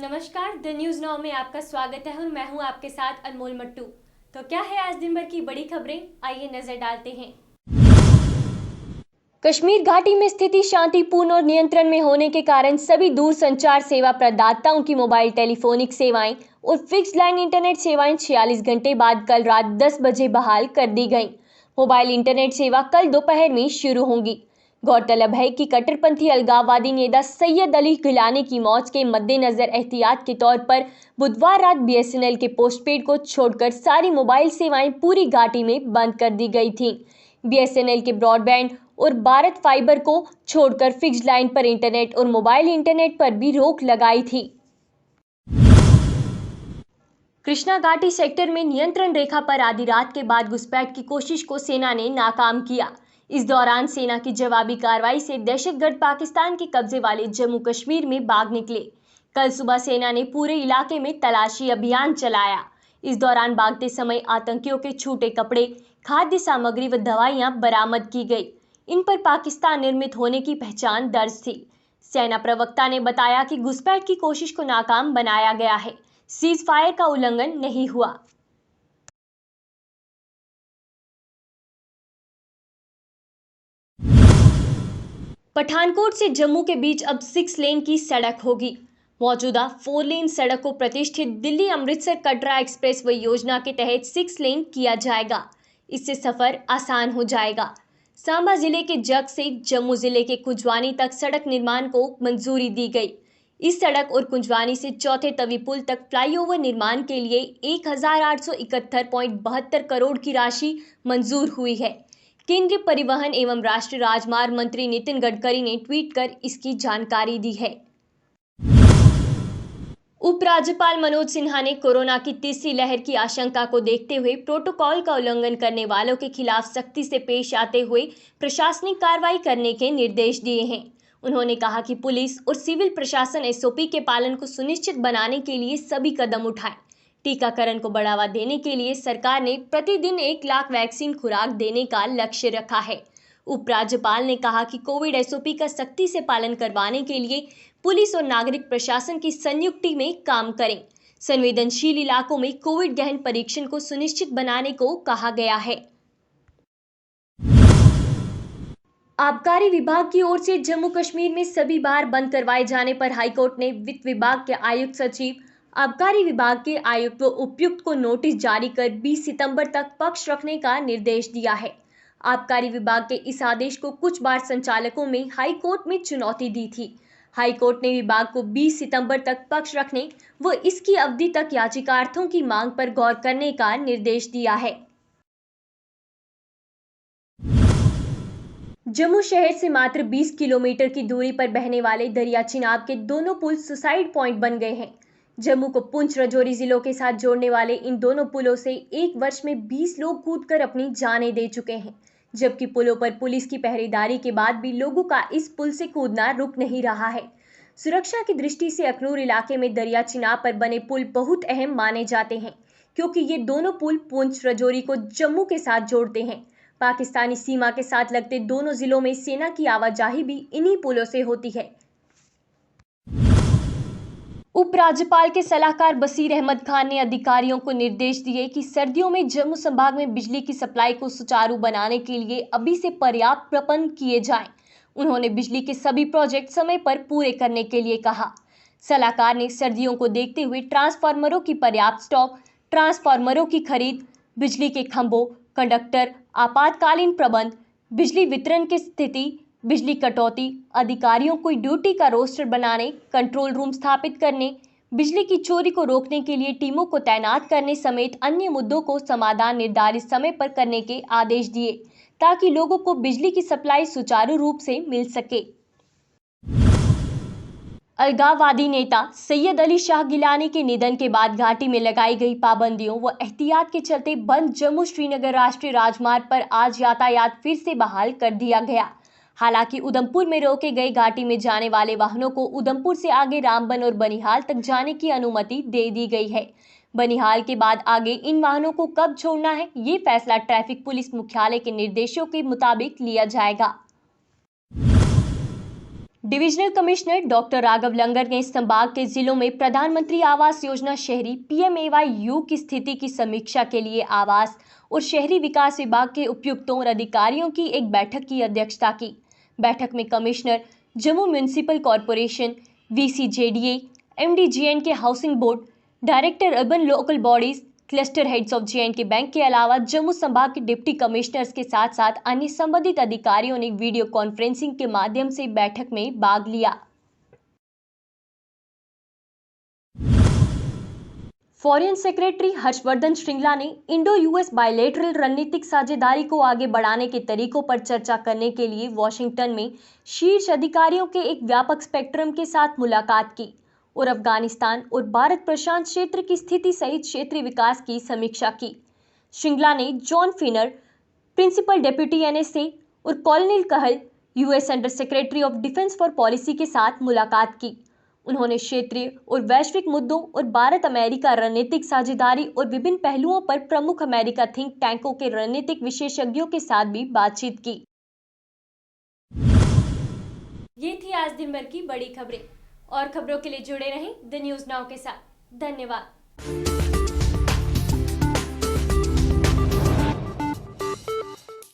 नमस्कार, the news now में आपका स्वागत है और मैं हूं आपके साथ अनमोल मट्टू। तो क्या है आज दिन भर की बड़ी खबरें, आइए नजर डालते हैं। कश्मीर घाटी में स्थिति शांतिपूर्ण और नियंत्रण में होने के कारण सभी दूरसंचार सेवा प्रदाताओं की मोबाइल टेलीफोनिक सेवाएं और फिक्स्ड लाइन इंटरनेट सेवाएं 46 घंटे बाद कल रात 10 बजे बहाल कर दी गईं। मोबाइल इंटरनेट सेवा कल दोपहर में शुरू होंगी। गौरतलब है कि कट्टरपंथी अलगाववादी नेता सैयद अली गिलानी की मौत के मद्देनजर एहतियात के तौर पर बुधवार रात बीएसएनएल के पोस्टपेड को छोड़कर सारी मोबाइल सेवाएं पूरी घाटी में बंद कर दी गई थीं। बीएसएनएल के ब्रॉडबैंड और भारत फाइबर को छोड़कर फिक्स्ड लाइन पर इंटरनेट और मोबाइल इंटरनेट पर भी रोक लगाई थी। कृष्णा घाटी सेक्टर में नियंत्रण रेखा पर आधी रात के बाद घुसपैठ की कोशिश को सेना ने नाकाम किया। इस दौरान सेना की जवाबी कार्रवाई से दहशतगर्द पाकिस्तान के कब्जे वाले जम्मू कश्मीर में भाग निकले। कल सुबह सेना ने पूरे इलाके में तलाशी अभियान चलाया। इस दौरान भागते समय आतंकियों के छूटे कपड़े, खाद्य सामग्री व दवाइयां बरामद की गई। इन पर पाकिस्तान निर्मित होने की पहचान दर्ज थी। सेना प्रवक्ता ने बताया कि घुसपैठ की कोशिश को नाकाम बनाया गया है। सीज फायर का उल्लंघन नहीं हुआ। पठानकोट से जम्मू के बीच अब 6 लेन की सड़क होगी। मौजूदा 4 लेन सड़क को प्रतिष्ठित दिल्ली अमृतसर कटरा एक्सप्रेस वे योजना के तहत 6 लेन किया जाएगा। इससे सफर आसान हो जाएगा। सांबा जिले के जग से जम्मू जिले के कुंजवानी तक सड़क निर्माण को मंजूरी दी गई। इस सड़क और कुंजवानी से चौथे तवी पुल तक फ्लाईओवर निर्माण के लिए 1871.72 करोड़ की राशि मंजूर हुई है। केंद्रीय परिवहन एवं राष्ट्रीय राजमार्ग मंत्री नितिन गडकरी ने ट्वीट कर इसकी जानकारी दी है। उपराज्यपाल मनोज सिन्हा ने कोरोना की तीसरी लहर की आशंका को देखते हुए प्रोटोकॉल का उल्लंघन करने वालों के खिलाफ सख्ती से पेश आते हुए प्रशासनिक कार्रवाई करने के निर्देश दिए हैं। उन्होंने कहा कि पुलिस और सिविल प्रशासन एसओपी के पालन को सुनिश्चित बनाने के लिए सभी कदम उठाएं। टीकाकरण को बढ़ावा देने के लिए सरकार ने प्रतिदिन 1 लाख वैक्सीन खुराक देने का लक्ष्य रखा है। उपराज्यपाल ने कहा कि कोविड एसओपी का सख्ती से पालन करवाने के लिए पुलिस और नागरिक प्रशासन की संयुक्त टीमें काम करें। संवेदनशील इलाकों में कोविड गहन परीक्षण को सुनिश्चित बनाने को कहा गया है। आबकारी विभाग की ओर से जम्मू कश्मीर में सभी बार बंद करवाए जाने पर हाईकोर्ट ने वित्त विभाग के आयुक्त सचिव, आबकारी विभाग के आयुक्त व उपायुक्त को नोटिस जारी कर 20 सितंबर तक पक्ष रखने का निर्देश दिया है। आबकारी विभाग के इस आदेश को कुछ बार संचालकों में हाईकोर्ट में चुनौती दी थी। हाईकोर्ट ने विभाग को 20 सितंबर तक पक्ष रखने व इसकी अवधि तक याचिकार्थियों की मांग पर गौर करने का निर्देश दिया है। जम्मू शहर से मात्र 20 किलोमीटर की दूरी पर बहने वाले दरिया चिनाब के दोनों पुल सुसाइड पॉइंट बन गए हैं। जम्मू को पुंछ राजौरी जिलों के साथ जोड़ने वाले इन दोनों पुलों से एक वर्ष में 20 लोग कूदकर अपनी जानें दे चुके हैं, जबकि पुलों पर पुलिस की पहरेदारी के बाद भी लोगों का इस पुल से कूदना रुक नहीं रहा है। सुरक्षा की दृष्टि से अखनूर इलाके में दरिया चिनाब पर बने पुल बहुत अहम माने जाते हैं, क्योंकि ये दोनों पुल पुंछ राजौरी को जम्मू के साथ जोड़ते हैं। पाकिस्तानी सीमा के साथ लगते दोनों जिलों में सेना की आवाजाही भी इन्हीं पुलों से होती है। उपराज्यपाल के सलाहकार बसीर अहमद खान ने अधिकारियों को निर्देश दिए कि सर्दियों में जम्मू संभाग में बिजली की सप्लाई को सुचारू बनाने के लिए अभी से पर्याप्त प्रबंध किए जाएं। उन्होंने बिजली के सभी प्रोजेक्ट समय पर पूरे करने के लिए कहा। सलाहकार ने सर्दियों को देखते हुए ट्रांसफार्मरों की पर्याप्त स्टॉक, ट्रांसफार्मरों की खरीद, बिजली के खंभों, कंडक्टर, आपातकालीन प्रबंध, बिजली वितरण की स्थिति, बिजली कटौती, अधिकारियों को ड्यूटी का रोस्टर बनाने, कंट्रोल रूम स्थापित करने, बिजली की चोरी को रोकने के लिए टीमों को तैनात करने समेत अन्य मुद्दों को समाधान निर्धारित समय पर करने के आदेश दिए, ताकि लोगों को बिजली की सप्लाई सुचारू रूप से मिल सके। अलगाववादी नेता सैयद अली शाह गिलानी के निधन के बाद घाटी में लगाई गई पाबंदियों व एहतियात के चलते बंद जम्मू श्रीनगर राष्ट्रीय राजमार्ग पर आज यातायात फिर से बहाल कर दिया गया। हालांकि उधमपुर में रोके गए घाटी में जाने वाले वाहनों को उधमपुर से आगे रामबन और बनिहाल तक जाने की अनुमति दे दी गई है। बनिहाल के बाद आगे इन वाहनों को कब छोड़ना है, ये फैसला ट्रैफिक पुलिस मुख्यालय के निर्देशों के मुताबिक लिया जाएगा। डिविजनल कमिश्नर डॉक्टर राघव लंगर ने संभाग के जिलों में प्रधानमंत्री आवास योजना शहरी PMAY-U की स्थिति की समीक्षा के लिए आवास और शहरी विकास विभाग के उपायुक्तों और अधिकारियों की एक बैठक की अध्यक्षता की। बैठक में commissioner, Jammu municipal corporation, VCJDA, MD JNK housing board, director urban local bodies, cluster heads of JNK bank के अलावा जम्मू संभाग के डिप्टी कमिश्नर्स के साथ साथ अन्य संबंधित अधिकारियों ने वीडियो कॉन्फ्रेंसिंग के माध्यम से बैठक में भाग लिया। फॉरेन सेक्रेटरी हर्षवर्धन श्रृंगला ने इंडो-US बायलैटरल रणनीतिक साझेदारी को आगे बढ़ाने के तरीकों पर चर्चा करने के लिए वॉशिंगटन में शीर्ष अधिकारियों के एक व्यापक स्पेक्ट्रम के साथ मुलाकात की और अफगानिस्तान और भारत प्रशांत क्षेत्र की स्थिति सहित क्षेत्रीय विकास की समीक्षा की। श्रृंगला ने John Finer, principal deputy NSA और Colin Kahl, US under secretary of defence for policy के साथ मुलाकात की। उन्होंने क्षेत्रीय और वैश्विक मुद्दों और भारत अमेरिका रणनीतिक साझेदारी और विभिन्न पहलुओं पर प्रमुख अमेरिका थिंक टैंकों के रणनीतिक विशेषज्ञों के साथ भी बातचीत की। ये थी आज दिन भर की बड़ी खबरें। और खबरों के लिए जुड़े रहें द न्यूज़ नाउ के साथ। धन्यवाद।